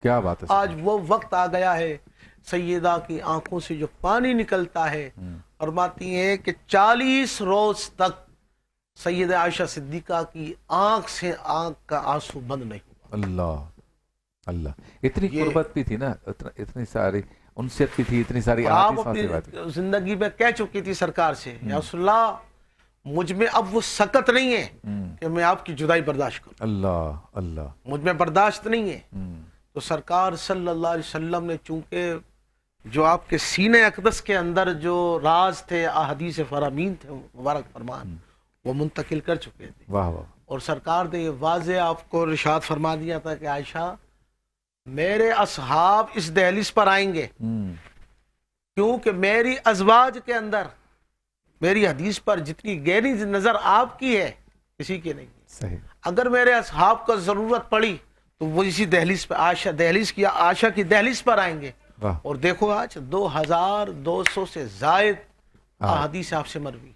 کیا بات ہے. آج وہ وقت آ گیا ہے، سیدہ کی آنکھوں سے جو پانی نکلتا ہے، فرماتی ہیں کہ 40 روز تک سیدہ عائشہ صدیقہ کی آنکھ سے آنکھ کا آنسو بند نہیں ہوا. اللہ اللہ، اتنی یہ قربت بھی تھی نا، اتنی ساری انسیت بھی تھی، اتنی ساری اور آپ احادیث اپنی واقعات بھی. زندگی میں کہہ چکی تھی سرکار سے، یا رسول اللہ مجھ میں اب وہ سکت نہیں ہے کہ میں آپ کی جدائی برداشت کروں، اللہ اللہ. مجھ میں برداشت نہیں ہے. تو سرکار صلی اللہ علیہ وسلم نے چونکہ جو آپ کے سینہ اقدس کے اندر جو راز تھے، احادیث فرامین تھے مبارک فرمان، وہ منتقل کر چکے تھے. واہ واہ. اور سرکار نے یہ واضح آپ کو ارشاد فرما دیا تھا کہ عائشہ میرے اصحاب اس دہلیز پر آئیں گے، کیونکہ میری ازواج کے اندر میری حدیث پر جتنی گہری نظر آپ کی ہے کسی کی نہیں. صحیح. اگر میرے اصحاب کو ضرورت پڑی تو وہ اسی دہلیز پہ عائشہ کی دہلیز پر آئیں گے. واہ. اور دیکھو آج 2200 سے زائد احادیث آپ سے مروی.